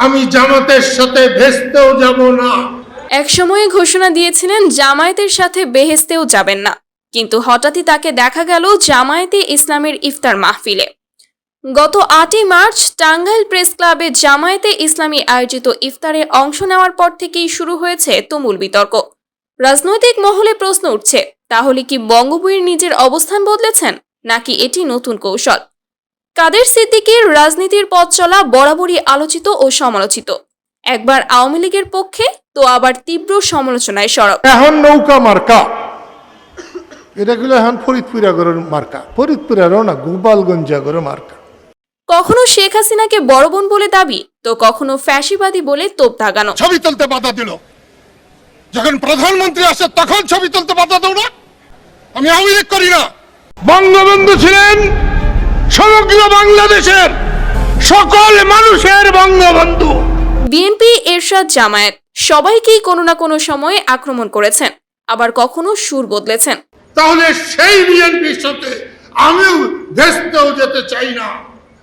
আমি জামাতের সাথে ভেস্তেও যাব না। এক সময়ে ঘোষণা দিয়েছিলেন জামায়াতের সাথে বেহেশতেও যাবেন না, কিন্তু হঠাৎই তাকে দেখা গেল জামায়াতে ইসলামের ইফতার মাহফিলে। গত 8ই মার্চ টাঙ্গাইল প্রেস ক্লাবে জামায়াতে ইসলামী আয়োজিত ইফতারে অংশ নেওয়ার পর থেকেই শুরু হয়েছে তুমুল বিতর্ক। রাজনৈতিক মহলে প্রশ্ন উঠছে, তাহলে কি বঙ্গবীর নিজের অবস্থান বদলেছেন, নাকি এটি নতুন কৌশল? কাদের সিদ্দিকীর রাজনীতির পথ চলা বরাবরই আলোচিত ও সমালোচিত। একবার আওয়ামী লীগের পক্ষে, তো আবার তীব্র সমালোচনায় সরব। এখন নৌকা মার্কা, এটা গুলো এখন ফরিদপুরাগরের মার্কা, ফরিদপুরেরও না, গোপালগঞ্জাগরের মার্কা। কখনো শেখ হাসিনাকে বড় বোন বলে দাবি, তো কখনো ফ্যাসিবাদী বলে তোপ দাগানো। ছবি তুলতে বাধা দিল, যখন প্রধানমন্ত্রী আসে তখন ছবি তুলতে বাধা দাও না। আমি আওয়ামী লীগ করি না। বঙ্গবন্ধু ছিলেন সমগ্র বাংলাদেশের সকল মানুষের বঙ্গবন্ধু। বিএনপি, এরশাদ, জামায়াত সবাইকেই কোনো না কোনো সময়ে আক্রমণ করেছেন, আবার কখনো সুর বদলেছেন। তাহলে সেই বিএনপির সাথে আমিও ভেস্তেও যেতে চাই না,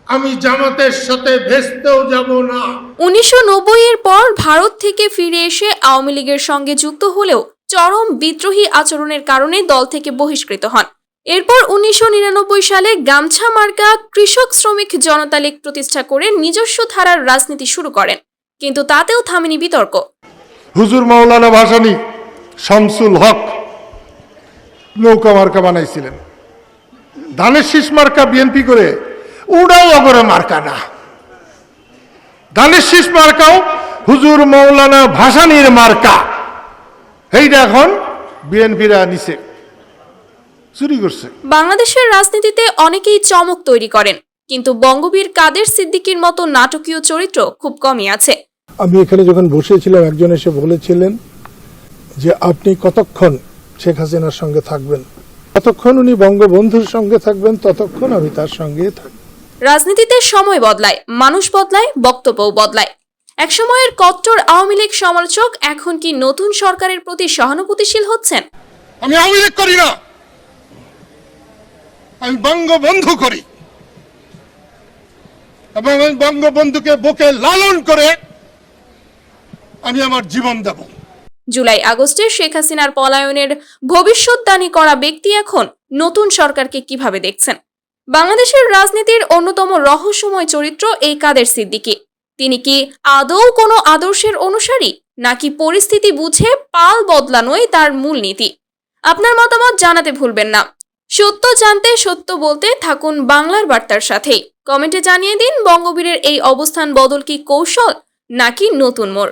আমি জামাতের সাথে ভেস্তেও যাব না। 1990 এর পর ভারত থেকে ফিরে এসে আওয়ামী লীগের সঙ্গে যুক্ত হলেও চরম বিদ্রোহী আচরণের কারণে দল থেকে বহিষ্কৃত হন। এরপর 1999 সালে গামছা মার্কা কৃষক শ্রমিক জনতা লীগ প্রতিষ্ঠা করে নিজস্ব ধারার রাজনীতি শুরু করেন, কিন্তু তাতেও থামেনি বিতর্ক। হুজুর মাওলানা ভাসানী শামসুল হক নৌকা মার্কা বানাইছিলেন, ধানের শীষ মার্কা বিএনপি করে, ওটাও অগরে মার্কা না। ধানের শীষ মার্কাও হুজুর মাওলানা ভাসানীর মার্কা, এইটা এখন বিএনপিরা নিছে, চুরি করছে। বাংলাদেশের রাজনীতিতে অনেকেই চমক তৈরি করেন, কিন্তু বঙ্গবীর কাদের সিদ্দিকীর মতো নাটকীয় চরিত্র খুব কমই আছে। আমি এখানে যখন বসেছিলাম, একজন এসে বলেছিলেন যে আপনি কতক্ষণ শেখ হাসিনার সঙ্গে থাকবেন, ততক্ষণ উনি বঙ্গবন্ধুর সঙ্গে থাকবেন, ততক্ষণ আমি তার সঙ্গে থাকব। রাজনীতিতে সময় বদলায়, মানুষ বদলায়, বক্তব্যও বদলায়। একসময়ের কট্টর আওয়ামী লীগ সমালোচক এখন কি নতুন সরকারের প্রতি সহানুভূতিশীল হচ্ছেন? আমি আওয়ামী লীগ করি না, আমি বঙ্গবন্ধু করি, এবং আমি বঙ্গবন্ধুকে বুকে লালন করে আমি আমার জীবন দেব। জুলাই আগস্টে শেখ হাসিনার পলায়নের ভবিষ্যদ্বাণী করা ব্যক্তি এখন নতুন সরকারকে কিভাবে দেখছেন? বাংলাদেশের রাজনীতির অন্যতম রহস্যময় চরিত্র এই কাদের সিদ্দিকী। তিনি কি আদৌ কোনো আদর্শের অনুসারী, নাকি পরিস্থিতি বুঝে পাল বদলানোই তার মূল নীতি? আপনার মতামত জানাতে ভুলবেন না। সত্য জানতে, সত্য বলতে থাকুন বাংলার বার্তার সাথেই। কমেন্টে জানিয়ে দিন, বঙ্গবীরের এই অবস্থান বদল কি কৌশল, নাকি নতুন মোড়?